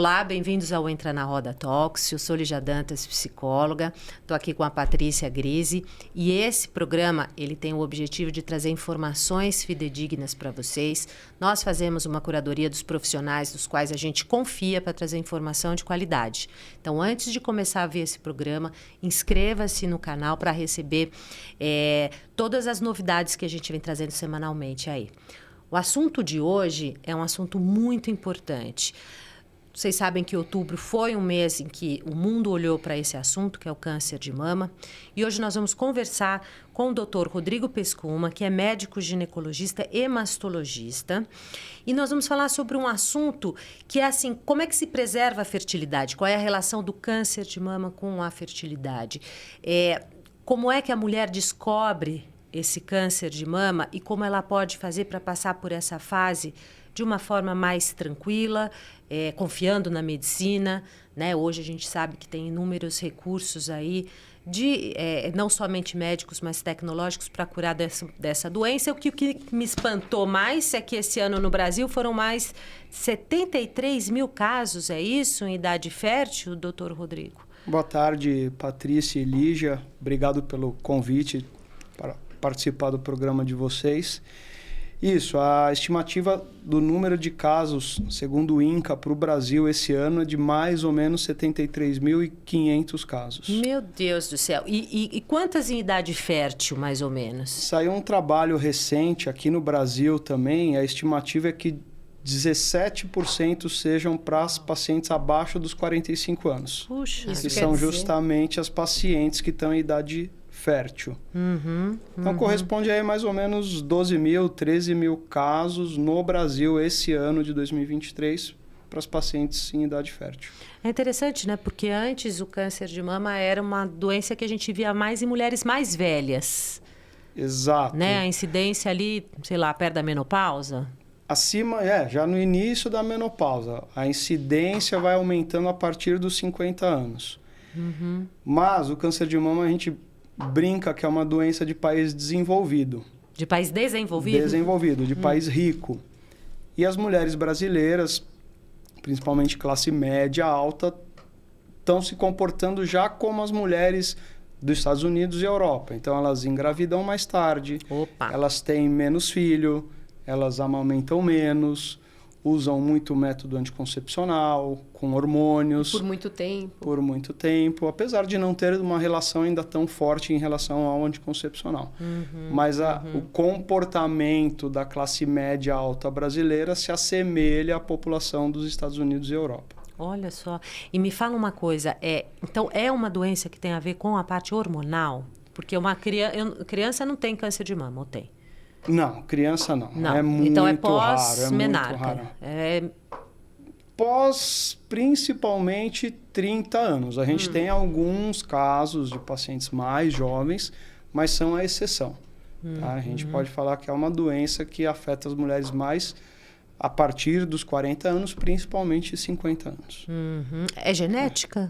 Olá, bem-vindos ao Entra na Roda Talks. Eu sou Lígia Dantas, psicóloga. Estou aqui com a Patrícia Grise e esse programa ele tem o objetivo de trazer informações fidedignas para vocês. Nós fazemos uma curadoria dos profissionais dos quais a gente confia para trazer informação de qualidade. Então, antes de começar a ver esse programa, inscreva-se no canal para receber todas as novidades que a gente vem trazendo semanalmente aí. O assunto de hoje é um assunto muito importante. Vocês sabem que outubro foi um mês em que o mundo olhou para esse assunto, que é o câncer de mama. E hoje nós vamos conversar com o Dr. Rodrigo Pescuma, que é médico ginecologista e mastologista. E nós vamos falar sobre um assunto que é assim, como é que se preserva a fertilidade? Qual é a relação do câncer de mama com a fertilidade? Como é que a mulher descobre esse câncer de mama e como ela pode fazer para passar por essa fase de uma forma mais tranquila, confiando na medicina, né? Hoje a gente sabe que tem inúmeros recursos aí, não somente médicos, mas tecnológicos para curar dessa doença. O que me espantou mais é que esse ano no Brasil foram mais 73 mil casos, é isso, em idade fértil, doutor Rodrigo? Boa tarde, Patrícia e Lígia. Obrigado pelo convite para participar do programa de vocês. Isso, a estimativa do número de casos, segundo o INCA, para o Brasil esse ano é de mais ou menos 73.500 casos. Meu Deus do céu! E quantas em idade fértil, mais ou menos? Saiu um trabalho recente aqui no Brasil também, a estimativa é que 17% sejam para as pacientes abaixo dos 45 anos. Puxa, que são justamente as pacientes que estão em idade fértil. Então, corresponde a mais ou menos 12 mil, 13 mil casos no Brasil esse ano de 2023 para as pacientes em idade fértil. É interessante, né? Porque antes o câncer de mama era uma doença que a gente via mais em mulheres mais velhas. Exato. Né? A incidência ali, sei lá, perto da menopausa. Acima, já no início da menopausa. A incidência vai aumentando a partir dos 50 anos. Mas o câncer de mama a gente brinca que é uma doença de país desenvolvido. De país desenvolvido? Desenvolvido, de país rico. E as mulheres brasileiras, principalmente classe média alta, estão se comportando já como as mulheres dos Estados Unidos e Europa. Então, elas engravidam mais tarde, elas têm menos filho, elas amamentam menos, usam muito método anticoncepcional, com hormônios. Por muito tempo. Por muito tempo, apesar de não ter uma relação ainda tão forte em relação ao anticoncepcional. Mas o comportamento da classe média alta brasileira se assemelha à população dos Estados Unidos e Europa. Olha só. E me fala uma coisa, então é uma doença que tem a ver com a parte hormonal? Porque uma criança não tem câncer de mama, ou tem? Não, criança não. É muito então é raro. pós-menarca. Pós, principalmente, 30 anos. A gente tem alguns casos de pacientes mais jovens, mas são a exceção. Tá? A gente pode falar que é uma doença que afeta as mulheres mais a partir dos 40 anos, principalmente 50 anos. É genética?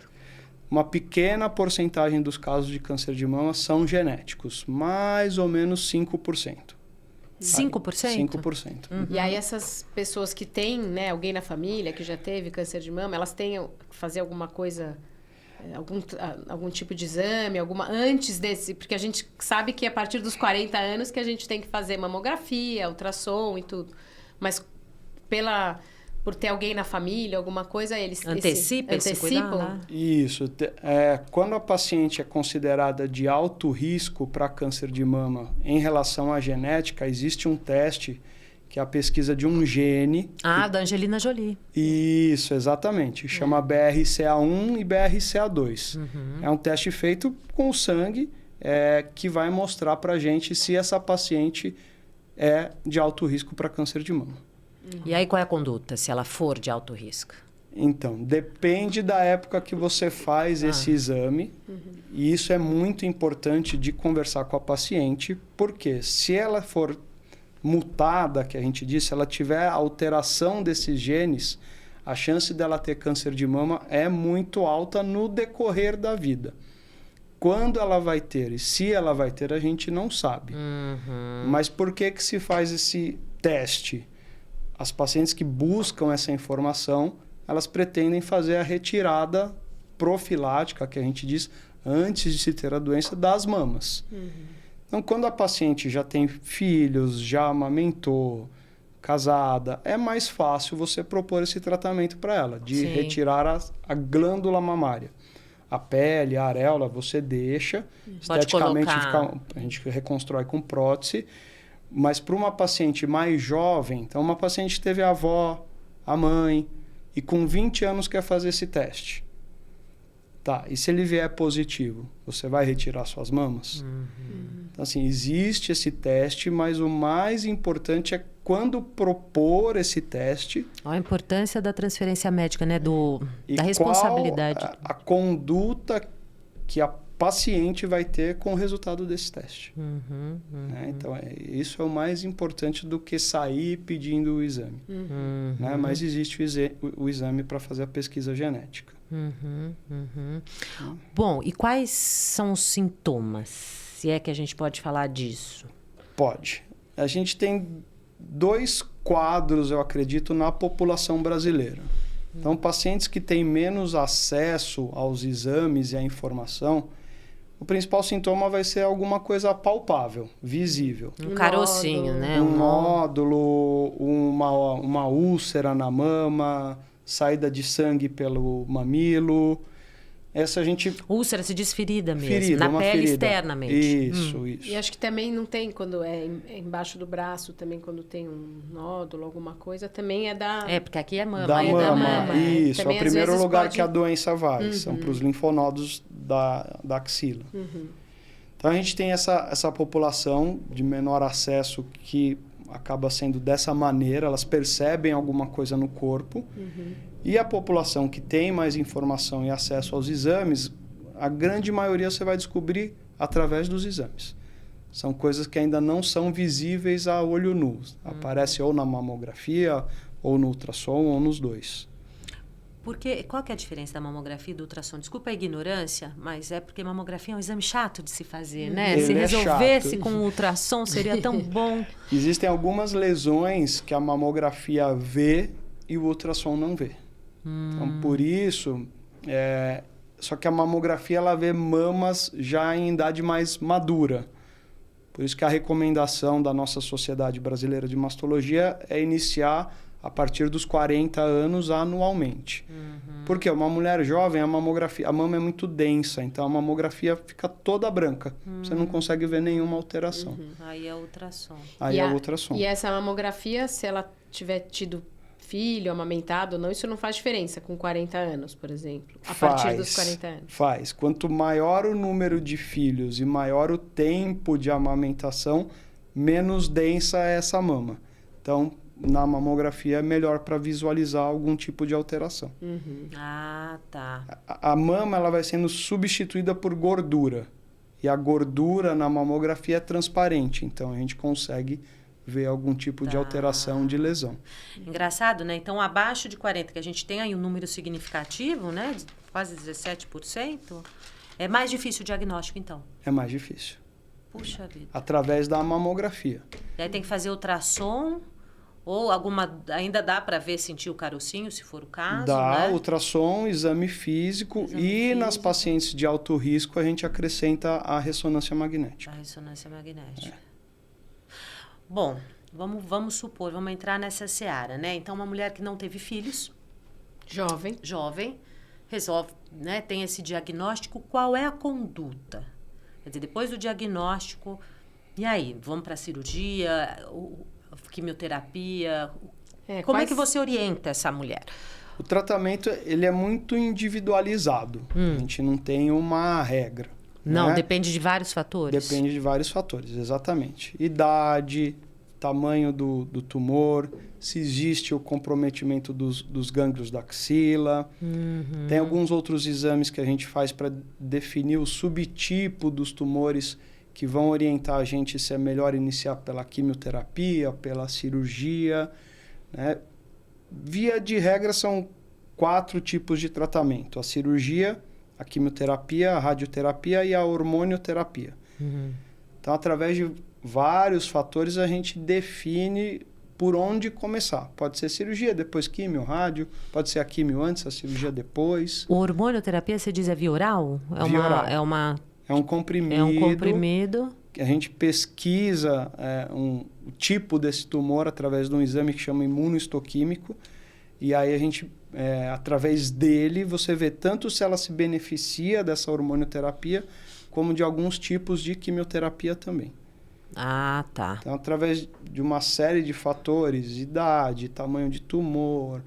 Uma pequena porcentagem dos casos de câncer de mama são genéticos, mais ou menos 5%. 5%? 5%. E aí essas pessoas que têm, né, alguém na família que já teve câncer de mama, elas têm que fazer alguma coisa, algum tipo de exame, antes desse, porque a gente sabe que é a partir dos 40 anos que a gente tem que fazer mamografia, ultrassom e tudo. Mas por ter alguém na família, alguma coisa, eles antecipam. Isso. Quando a paciente é considerada de alto risco para câncer de mama em relação à genética, existe um teste que é a pesquisa de um gene. Da Angelina Jolie. Isso, exatamente. Chama BRCA1 e BRCA2. É um teste feito com o sangue que vai mostrar para a gente se essa paciente é de alto risco para câncer de mama. E aí qual é a conduta, se ela for de alto risco? Então, depende da época que você faz esse exame. E isso é muito importante de conversar com a paciente, porque se ela for mutada, que a gente disse, se ela tiver alteração desses genes, a chance dela ter câncer de mama é muito alta no decorrer da vida. Quando ela vai ter e se ela vai ter, a gente não sabe. Mas por que se faz esse teste? As pacientes que buscam essa informação, elas pretendem fazer a retirada profilática, que a gente diz, antes de se ter a doença, das mamas. Então, quando a paciente já tem filhos, já amamentou, casada, é mais fácil você propor esse tratamento para ela, de retirar a glândula mamária. A pele, a areola, você deixa, esteticamente a gente reconstrói com prótese, mas para uma paciente mais jovem, então uma paciente teve a avó, a mãe, e com 20 anos quer fazer esse teste. Tá, e se ele vier positivo, você vai retirar suas mamas? Então, assim, existe esse teste, mas o mais importante é quando propor esse teste. A importância da transferência médica, né? Da responsabilidade. Qual a conduta que a paciente vai ter com o resultado desse teste. Né? Então, isso é o mais importante do que sair pedindo o exame. Né? Mas existe o exame para fazer a pesquisa genética. Bom, e quais são os sintomas? Se é que a gente pode falar disso. Pode. A gente tem 2 quadros, eu acredito, na população brasileira. Então, pacientes que têm menos acesso aos exames e à informação, o principal sintoma vai ser alguma coisa palpável, visível. Um carocinho, né? Um nódulo, uma úlcera na mama, saída de sangue pelo mamilo. Essa a gente... Úlcera se diz ferida mesmo, ferida, na pele externamente. Isso. E acho que também não tem, quando é embaixo do braço, também quando tem um nódulo, alguma coisa, também é da... É, porque aqui é mama. Da mama. mama. Isso, também, é o primeiro lugar pode... que a doença vai. São para os linfonodos da axila. Então, a gente tem essa população de menor acesso que acaba sendo dessa maneira, elas percebem alguma coisa no corpo. E a população que tem mais informação e acesso aos exames, a grande maioria você vai descobrir através dos exames. São coisas que ainda não são visíveis a olho nu. Aparece ou na mamografia, ou no ultrassom, ou nos 2. Porque, qual que é a diferença da mamografia e do ultrassom? Desculpa a ignorância, mas é porque mamografia é um exame chato de se fazer, né? Ele se resolvesse chato. com o ultrassom, seria tão bom. Existem algumas lesões que a mamografia vê e o ultrassom não vê. Então, por isso, só que a mamografia ela vê mamas já em idade mais madura. Por isso que a recomendação da nossa Sociedade Brasileira de Mastologia é iniciar a partir dos 40 anos anualmente. Porque uma mulher jovem, a mama é muito densa, então a mamografia fica toda branca. Você não consegue ver nenhuma alteração. Aí é ultrassom. Aí é o ultrassom. E essa mamografia, se ela tiver tido filho, amamentado ou não, isso não faz diferença com 40 anos, por exemplo? A partir dos 40 anos. Faz. Quanto maior o número de filhos e maior o tempo de amamentação, menos densa é essa mama. Então, na mamografia é melhor para visualizar algum tipo de alteração. Ah, tá. A mama ela vai sendo substituída por gordura. E a gordura na mamografia é transparente, então a gente consegue ver algum tipo de alteração de lesão. Engraçado, né? Então, abaixo de 40, que a gente tem aí um número significativo, né? De quase 17%, é mais difícil o diagnóstico, então. É mais difícil. Puxa vida. Através da mamografia. E aí tem que fazer ultrassom, ou ainda dá para ver, sentir o carocinho, se for o caso, Dá né? ultrassom, exame físico nas pacientes de alto risco a gente acrescenta a ressonância magnética. A ressonância magnética. Bom, vamos supor, vamos entrar nessa seara, né? Então, uma mulher que não teve filhos, jovem, resolve, né? Tem esse diagnóstico, qual é a conduta? Quer dizer, depois do diagnóstico, e aí? Vamos para a cirurgia, quimioterapia? Como é que você orienta essa mulher? O tratamento ele é muito individualizado. A gente não tem uma regra. Não, né? depende de vários fatores? Depende de vários fatores, exatamente. Idade, tamanho do tumor, se existe o comprometimento dos gânglios da axila. Tem alguns outros exames que a gente faz para definir o subtipo dos tumores que vão orientar a gente se é melhor iniciar pela quimioterapia, pela cirurgia. Né? Via de regra, são 4 tipos de tratamento. A cirurgia, a quimioterapia, a radioterapia e a hormonioterapia. Então, através de vários fatores, a gente define por onde começar. Pode ser cirurgia, depois químio, rádio, pode ser a químio antes, a cirurgia depois. O hormonioterapia, você diz, é via oral? Via oral. É um comprimido. A gente pesquisa o tipo desse tumor através de um exame que chama imunohistoquímico. E aí a gente, através dele, você vê tanto se ela se beneficia dessa hormonioterapia, como de alguns tipos de quimioterapia também. Ah, tá. Então, através de uma série de fatores, idade, tamanho de tumor,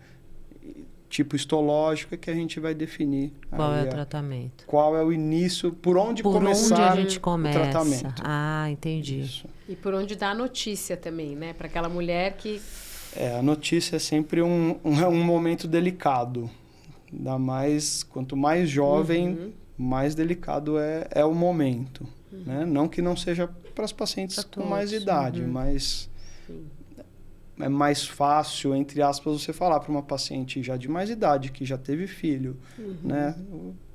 tipo histológico, é que a gente vai definir qual é o tratamento. Qual é o início, por onde começar a gente começa. O tratamento. Ah, entendi. Isso. E por onde dar a notícia também, né? Para aquela mulher que... A notícia é sempre um momento delicado. Ainda mais, quanto mais jovem, mais delicado é o momento. Né? Não que não seja para as pacientes com mais idade, mas é mais fácil, entre aspas, você falar para uma paciente já de mais idade, que já teve filho, né?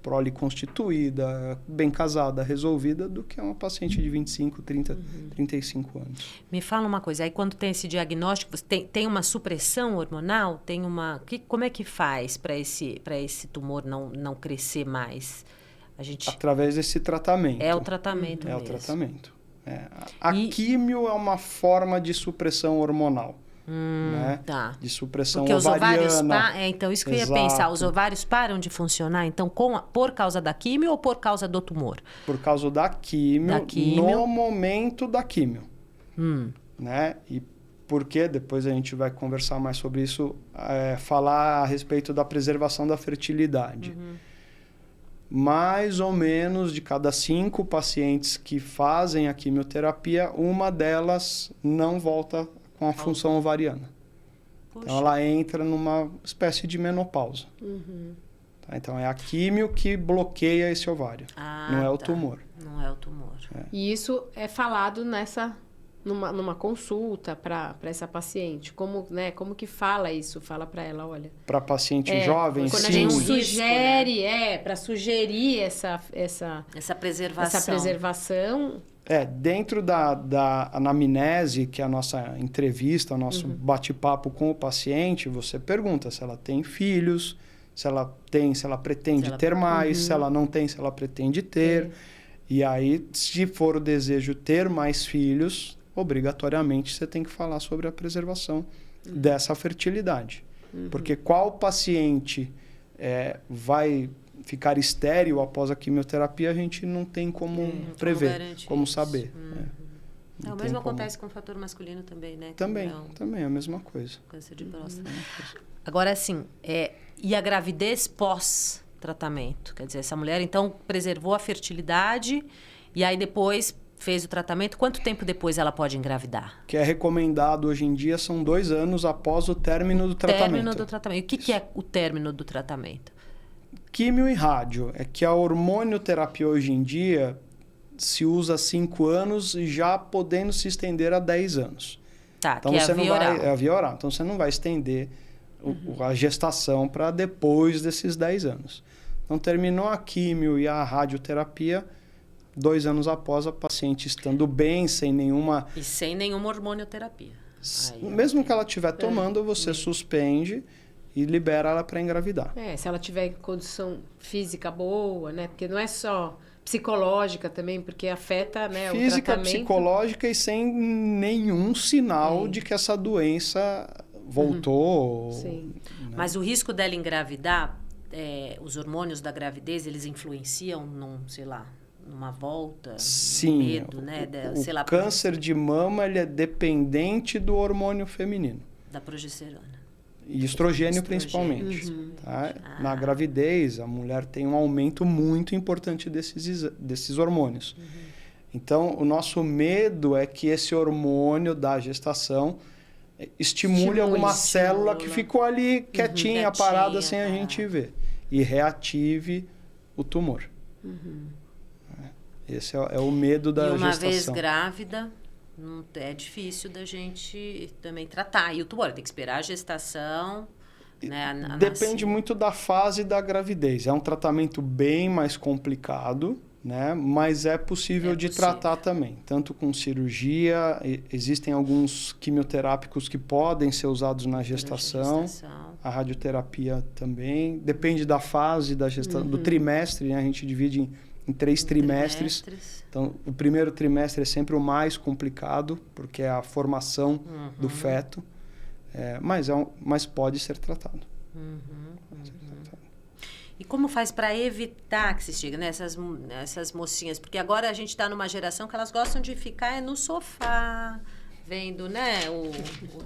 Prole constituída, bem casada, resolvida, do que uma paciente de 25, 30, 35 anos. Me fala uma coisa, aí quando tem esse diagnóstico, você tem uma supressão hormonal? Como é que faz para esse tumor não crescer mais? Através desse tratamento. É o tratamento mesmo. É o tratamento. A químio é uma forma de supressão hormonal. Né? Tá. De supressão porque ovariana. Os ovários então, isso que eu ia pensar. Os ovários param de funcionar, então, por causa da químio ou por causa do tumor? Por causa da químio. No momento da químio. Né? E porque, depois a gente vai conversar mais sobre isso, falar a respeito da preservação da fertilidade. Mais ou menos de cada 5 pacientes que fazem a quimioterapia, uma delas não volta com a função ovariana. Puxa. Então, ela entra numa espécie de menopausa. Tá? Então, é a químio que bloqueia esse ovário. Não é o tumor. Não é o tumor. E isso é falado numa consulta para essa paciente. Como que fala isso? Fala para ela, olha... Para paciente jovem, quando sim. a gente sugere, para sugerir essa preservação. Essa preservação... Dentro da anamnese, que é a nossa entrevista, o nosso bate-papo com o paciente, você pergunta se ela tem filhos, se ela pretende ter mais, se ela não tem, se ela pretende ter. E aí, se for o desejo ter mais filhos, obrigatoriamente você tem que falar sobre a preservação dessa fertilidade. Porque qual paciente vai ficar estéril após a quimioterapia, a gente não tem como prever, como saber. O mesmo acontece com o fator masculino também, né? Também é a mesma coisa. Câncer de próstata. Agora, assim, e a gravidez pós-tratamento? Quer dizer, essa mulher, então, preservou a fertilidade e aí depois fez o tratamento. Quanto tempo depois ela pode engravidar? O que é recomendado hoje em dia são 2 anos após o término do tratamento. Término do tratamento. E o que é o término do tratamento? Químio e rádio. É que a hormonioterapia hoje em dia se usa há 5 anos, já podendo se estender a 10 anos. Tá, então, que é a via oral. É a via oral. Então, você não vai estender a gestação para depois desses 10 anos. Então, terminou a químio e a radioterapia, 2 anos após, a paciente estando bem, sem nenhuma... E sem nenhuma hormonioterapia. Mesmo que ela estiver tomando, você suspende e libera ela para engravidar. Se ela tiver condição física boa, né? Porque não é só psicológica também, porque afeta, né, física, o tratamento. Psicológica e sem nenhum sinal de que essa doença voltou. Sim. Né? Mas o risco dela engravidar, os hormônios da gravidez, eles influenciam numa volta? Sim. Medo, né? O câncer de mama, ele é dependente do hormônio feminino. Da progesterona. E estrogênio principalmente. Tá? Na gravidez, a mulher tem um aumento muito importante desses hormônios. Então, o nosso medo é que esse hormônio da gestação estimule alguma célula que ficou ali quietinha, parada, sem a gente ver. E reative o tumor. Esse é o medo da gestação. E uma vez grávida... é difícil da gente também tratar. E o tumor tem que esperar a gestação, né? Depende muito da fase da gravidez. É um tratamento bem mais complicado, né? Mas é possível de tratar também, tanto com cirurgia, existem alguns quimioterápicos que podem ser usados na gestação, a radioterapia também, depende da fase da gestação, do trimestre, né? A gente divide em 3 trimestres. Então, o primeiro trimestre é sempre o mais complicado, porque é a formação do feto, mas pode ser tratado. E como faz para evitar que se chegue, né? Essas mocinhas? Porque agora a gente está numa geração que elas gostam de ficar no sofá, vendo, né? O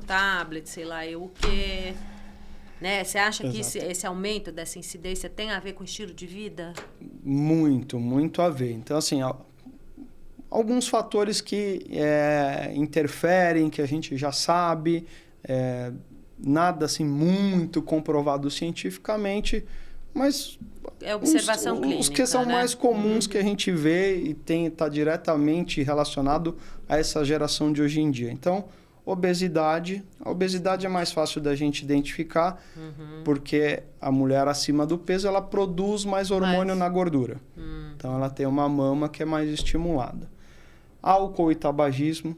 tablet, sei lá, o quê. Né? Você acha que esse aumento dessa incidência tem a ver com o estilo de vida? Muito, muito a ver. Então, assim, alguns fatores que interferem, que a gente já sabe, nada assim muito comprovado cientificamente, mas é observação clínica, os que são né? mais comuns que a gente vê e está diretamente relacionado a essa geração de hoje em dia. Então, a obesidade é mais fácil da gente identificar, porque a mulher acima do peso, ela produz mais hormônio na gordura. Então, ela tem uma mama que é mais estimulada. Álcool e tabagismo,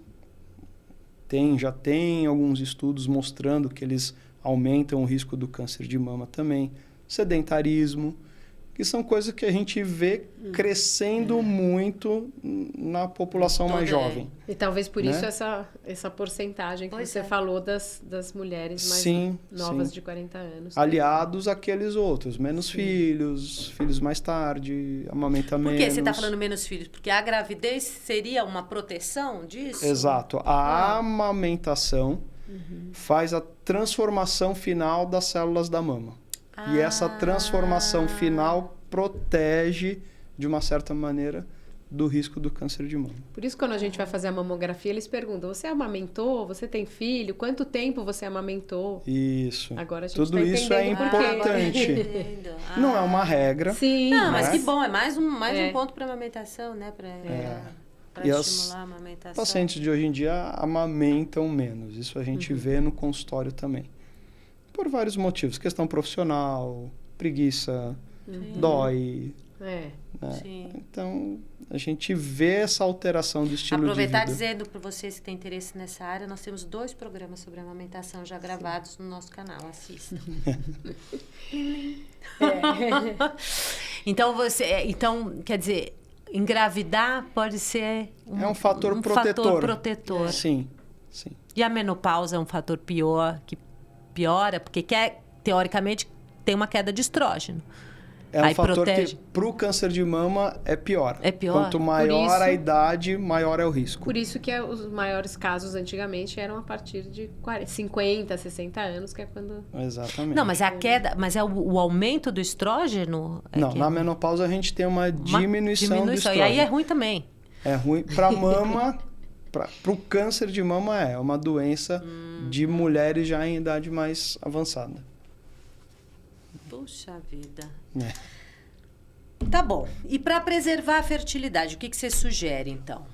já tem alguns estudos mostrando que eles aumentam o risco do câncer de mama também. Sedentarismo, que são coisas que a gente vê crescendo muito na população mais jovem. E talvez por isso essa porcentagem que você falou das mulheres mais novas de 40 anos. Aliados àqueles outros, menos filhos mais tarde, amamenta menos. Por que você está falando menos filhos? Porque a gravidez seria uma proteção disso? Exato. A amamentação faz a transformação final das células da mama. E essa transformação final protege, de uma certa maneira, do risco do câncer de mama. Por isso, quando a gente vai fazer a mamografia, eles perguntam, você amamentou? Você tem filho? Quanto tempo você amamentou? Isso. Agora a gente tudo isso é importante. Não é uma regra. Sim. Não, mas que bom. É mais um ponto para a amamentação, né? Para estimular a amamentação. Os pacientes de hoje em dia amamentam menos. Isso a gente vê no consultório também. Por vários motivos. Questão profissional, preguiça, dói. Né? Então, a gente vê essa alteração do estilo de vida. Aproveitar dizendo para vocês que têm interesse nessa área, nós temos 2 programas sobre amamentação já gravados no nosso canal. Assistam. Então, quer dizer, engravidar pode ser um fator protetor. Sim. E a menopausa é um fator que piora, porque teoricamente tem uma queda de estrógeno. É um fator que para o câncer de mama é pior. É pior. Quanto maior a idade, maior é o risco. Por isso que os maiores casos antigamente eram a partir de 50, 60 anos, que é quando... Exatamente. Não, mas a queda, mas é o aumento do estrógeno? Não, na menopausa a gente tem uma diminuição do estrógeno. E aí é ruim também. É ruim para mama, para o câncer de mama é uma doença de mulheres já em idade mais avançada. Puxa vida. Tá bom. E para preservar a fertilidade, o que você sugere, então?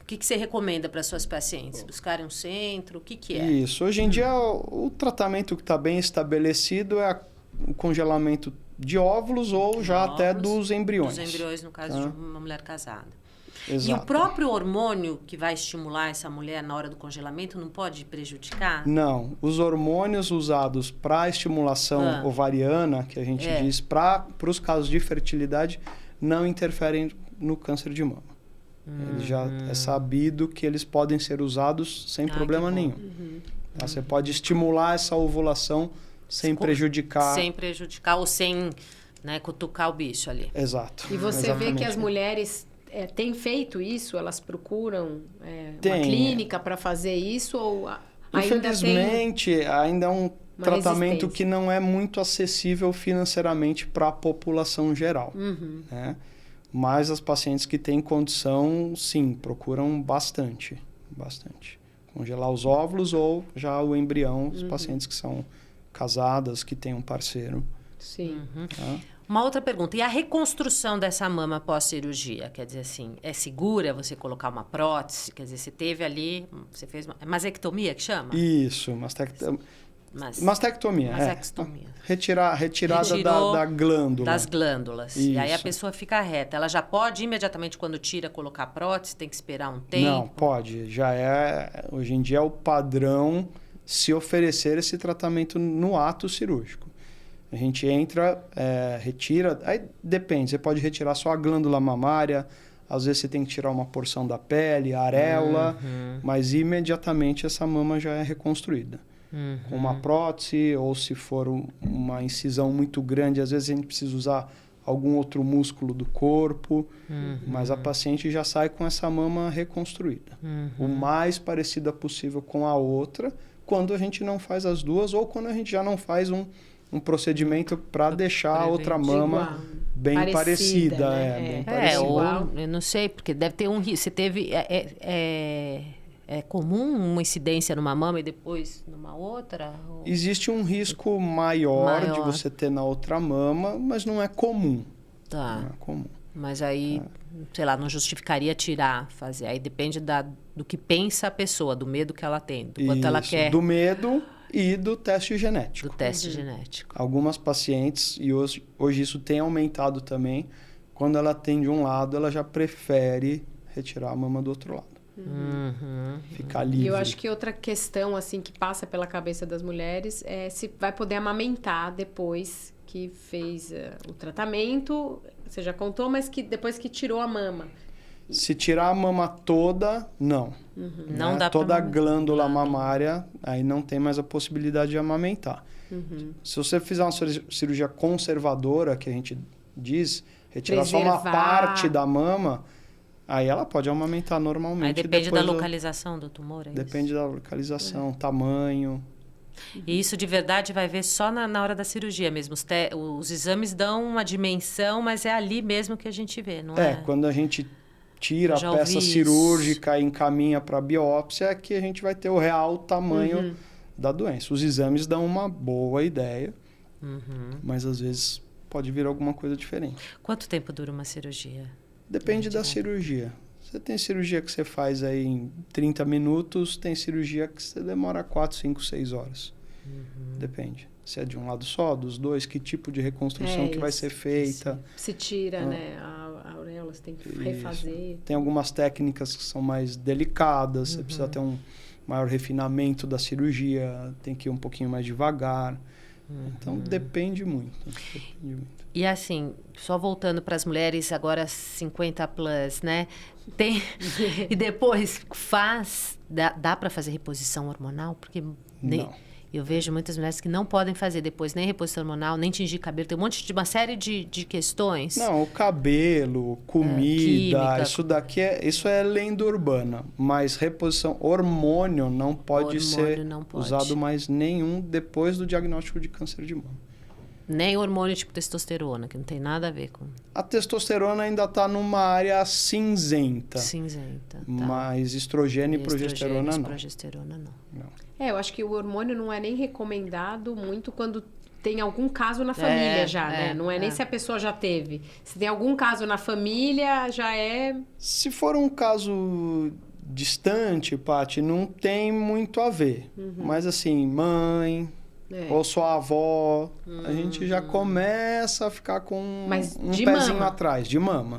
O que você recomenda para suas pacientes? Buscarem um centro? O que é? Isso. Hoje em dia, o tratamento que está bem estabelecido é o congelamento de óvulos ou já até dos embriões. Dos embriões, no caso de uma mulher casada. Exato. E o próprio hormônio que vai estimular essa mulher na hora do congelamento não pode prejudicar? Não. Os hormônios usados para a estimulação ovariana, que a gente diz, para os casos de fertilidade, não interferem no câncer de mama. Já é sabido que eles podem ser usados sem problema nenhum. Você pode estimular essa ovulação sem prejudicar. Sem prejudicar ou sem cutucar o bicho ali. Exato. E você vê que as mulheres... têm feito isso? Elas procuram uma clínica para fazer isso? Ou infelizmente, ainda é um tratamento que não é muito acessível financeiramente para a população geral. Né? Mas as pacientes que têm condição, sim, procuram bastante. Congelar os óvulos ou já o embrião, os pacientes que são casadas, que têm um parceiro. Sim. Tá? Uma outra pergunta. E a reconstrução dessa mama pós-cirurgia? Quer dizer assim, é segura você colocar uma prótese? Quer dizer, você teve ali... Você fez uma mastectomia que chama? Isso. Mastectomia, Mastectomia. Retirada da glândula. Das glândulas. Isso. E aí a pessoa fica reta. Ela já pode imediatamente, quando tira, colocar a prótese? Tem que esperar um tempo? Não, pode. Hoje em dia é o padrão se oferecer esse tratamento no ato cirúrgico. A gente entra, retira, aí depende, você pode retirar só a glândula mamária, às vezes você tem que tirar uma porção da pele, a areola, mas imediatamente essa mama já é reconstruída. Com uma prótese, ou se for uma incisão muito grande, às vezes a gente precisa usar algum outro músculo do corpo, mas a paciente já sai com essa mama reconstruída. O mais parecida possível com a outra, quando a gente não faz as duas, ou quando a gente já não faz um procedimento para deixar a outra mama bem parecida. Né? Bem parecida. Ou eu não sei, porque deve ter um risco. Você teve... É comum uma incidência numa mama e depois numa outra? Ou... Existe um risco maior de você ter na outra mama, mas não é comum. Tá. Não é comum. Mas aí, sei lá, não justificaria tirar, fazer. Aí depende do que pensa a pessoa, do medo que ela tem, do quanto ela quer. Do medo e do teste genético. Do teste genético. Algumas pacientes, e hoje isso tem aumentado também, quando ela tem de um lado, ela já prefere retirar a mama do outro lado. Ficar livre. E eu acho que outra questão assim que passa pela cabeça das mulheres é se vai poder amamentar depois que fez o tratamento, você já contou, mas que depois que tirou a mama. Se tirar a mama toda, não. Não dá toda a pra glândula mamária, aí não tem mais a possibilidade de amamentar. Se você fizer uma cirurgia conservadora, que a gente diz, retirar só uma parte da mama, aí ela pode amamentar normalmente. Aí depende da localização do tumor, Depende da localização, tamanho. E isso de verdade vai ver só na hora da cirurgia mesmo. Os exames dão uma dimensão, mas é ali mesmo que a gente vê, não é? Quando a gente tira a peça cirúrgica e encaminha para a biópsia, é que a gente vai ter o real tamanho da doença. Os exames dão uma boa ideia, mas às vezes pode vir alguma coisa diferente. Quanto tempo dura uma cirurgia? Depende da cirurgia. Você tem cirurgia que você faz aí em 30 minutos, tem cirurgia que você demora 4, 5, 6 horas. Depende. Se é de um lado só, dos dois, que tipo de reconstrução que vai ser feita. Se tira, né, a auréola, você tem que refazer. Tem algumas técnicas que são mais delicadas, você precisa ter um maior refinamento da cirurgia, tem que ir um pouquinho mais devagar. Então, depende muito. E assim, só voltando para as mulheres agora 50 plus, né? E depois dá para fazer reposição hormonal? Porque eu vejo muitas mulheres que não podem fazer depois nem reposição hormonal, nem tingir cabelo. Tem uma série de questões. Não, o cabelo, comida, isso é lenda urbana. Mas reposição hormônio não pode ser usado mais nenhum depois do diagnóstico de câncer de mama. Nem hormônio tipo testosterona, que não tem nada a ver com... A testosterona ainda está numa área cinzenta. Cinzenta, tá. Mas estrogênio e progesterona não. Progesterona não. Eu acho que o hormônio não é nem recomendado muito quando tem algum caso na família né? Não é nem se a pessoa já teve. Se tem algum caso na família, já é... Se for um caso distante, Paty, não tem muito a ver. Mas assim, mãe... ou sua avó, a gente já começa a ficar com um pezinho atrás, de mama.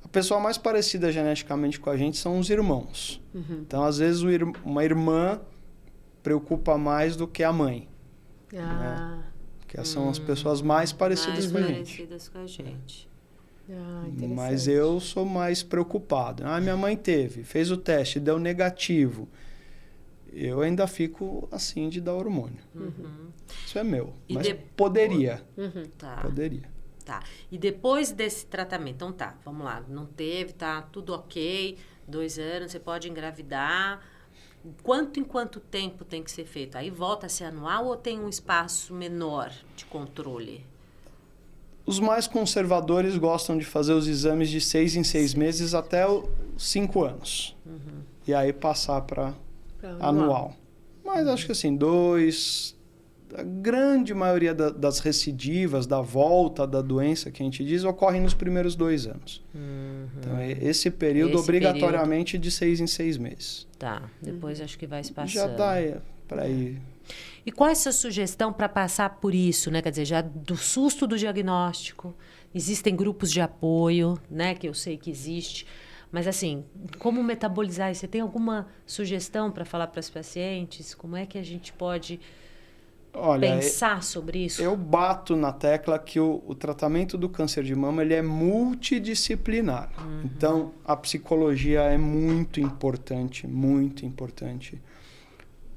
A pessoa mais parecida geneticamente com a gente são os irmãos. Então, às vezes, uma irmã preocupa mais do que a mãe. Né? Porque são as pessoas mais parecidas com a gente. Mas eu sou mais preocupado. Minha mãe fez o teste, deu negativo. Eu ainda fico assim de dar hormônio. Isso é meu. Mas poderia. Poderia. Tá. E depois desse tratamento, então tá, vamos lá, não teve, tá tudo ok, 2 anos, você pode engravidar. Em quanto tempo tem que ser feito? Aí volta a ser anual ou tem um espaço menor de controle? Os mais conservadores gostam de fazer os exames de 6 em 6 meses até 5 anos. E aí passar para anual. Mas acho que assim, 2... A grande maioria das recidivas, da volta da doença que a gente diz, ocorre nos primeiros 2 anos. Então, esse período obrigatoriamente de 6 em 6 meses. Tá, depois acho que vai se passando. Já dá para ir. E qual é a sua sugestão para passar por isso, né? Quer dizer, já do susto do diagnóstico, existem grupos de apoio, né? Que eu sei que existe. Mas, assim, como metabolizar isso? Você tem alguma sugestão para falar para os pacientes? Como é que a gente pode pensar sobre isso? Eu bato na tecla que o tratamento do câncer de mama ele é multidisciplinar. Então, a psicologia é muito importante, muito importante.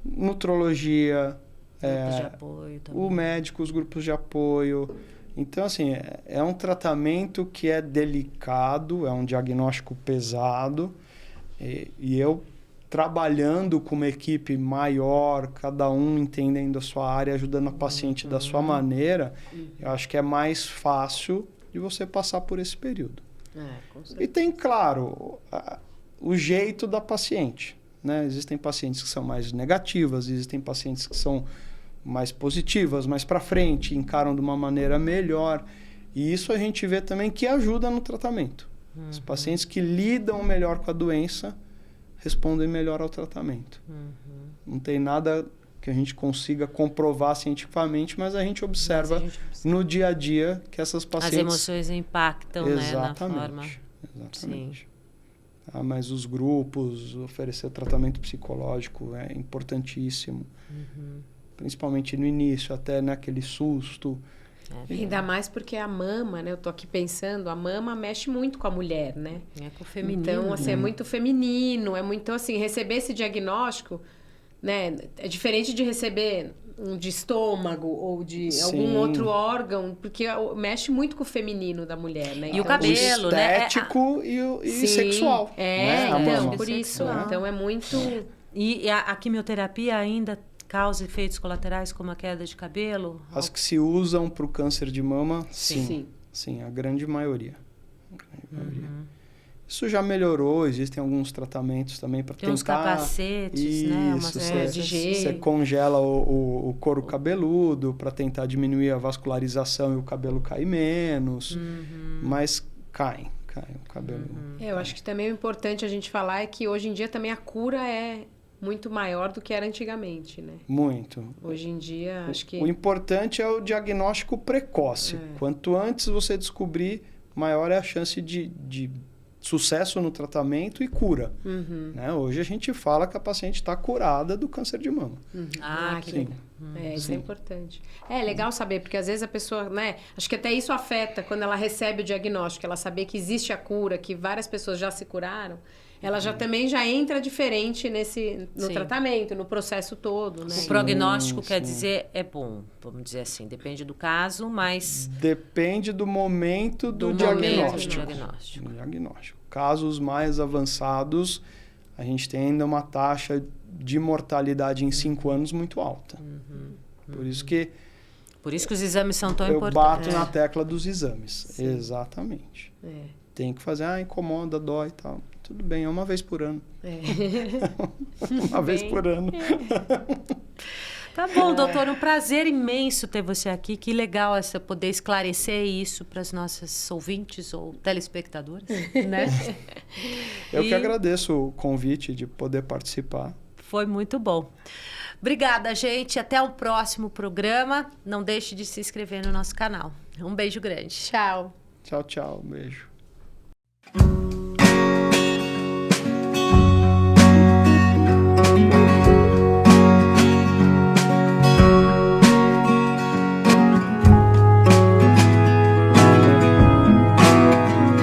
Nutrologia, Grupos de apoio também. o médico, os grupos de apoio. Então, assim, é um tratamento que é delicado, é um diagnóstico pesado. E eu, trabalhando com uma equipe maior, cada um entendendo a sua área, ajudando a paciente da sua maneira, eu acho que é mais fácil de você passar por esse período. Com certeza. E tem, claro, o jeito da paciente, né? Existem pacientes que são mais negativas, existem pacientes que são mais positivas, mais para frente, encaram de uma maneira melhor. E isso a gente vê também que ajuda no tratamento. Os pacientes que lidam melhor com a doença respondem melhor ao tratamento. Não tem nada que a gente consiga comprovar cientificamente, mas a gente observa no dia a dia que essas pacientes... As emoções impactam, né, na forma... Exatamente. Mas os grupos, oferecer tratamento psicológico é importantíssimo. Principalmente no início, até naquele susto. Ainda mais porque a mama, né? Eu tô aqui pensando, a mama mexe muito com a mulher, né? É com o feminino. Então, assim, é muito feminino, é muito, assim, receber esse diagnóstico, né? É diferente de receber de estômago ou de algum outro órgão, porque mexe muito com o feminino da mulher, né? E o cabelo, o estético e sexual. Então, por sexual. isso. Então, é muito... E a quimioterapia ainda causa efeitos colaterais como a queda de cabelo? As que se usam para o câncer de mama, Sim. Sim, a grande maioria. Isso já melhorou, existem alguns tratamentos também para tentar... Tem uns capacetes, né? Você, de gelo. você congela o couro cabeludo para tentar diminuir a vascularização e o cabelo cair menos, mas cai o cabelo. Eu acho que também o importante a gente falar é que hoje em dia também a cura é muito maior do que era antigamente, né? Muito. Hoje em dia, acho que... O importante é o diagnóstico precoce. Quanto antes você descobrir, maior é a chance de sucesso no tratamento e cura. Né? Hoje a gente fala que a paciente está curada do câncer de mama. Que Sim. legal. Isso é importante. É legal saber, porque às vezes a pessoa, né? Acho que até isso afeta quando ela recebe o diagnóstico, ela saber que existe a cura, que várias pessoas já se curaram. Ela já também já entra diferente no tratamento, no processo todo, né? O prognóstico quer dizer é bom, vamos dizer assim, depende do caso, mas... Depende do momento do diagnóstico. Casos mais avançados, a gente tem ainda uma taxa de mortalidade em 5 anos muito alta. Por isso que os exames são tão eu importantes. bato na tecla dos exames. Sim. Exatamente. Tem que fazer, incomoda, dói e tal. Tudo bem, é uma vez por ano. Uma vez por ano. Tá bom, doutor, um prazer imenso ter você aqui. Que legal poder esclarecer isso para as nossas ouvintes ou telespectadores, né? Eu que agradeço o convite de poder participar. Foi muito bom. Obrigada, gente. Até o próximo programa. Não deixe de se inscrever no nosso canal. Um beijo grande. Tchau. Tchau, tchau. Um beijo.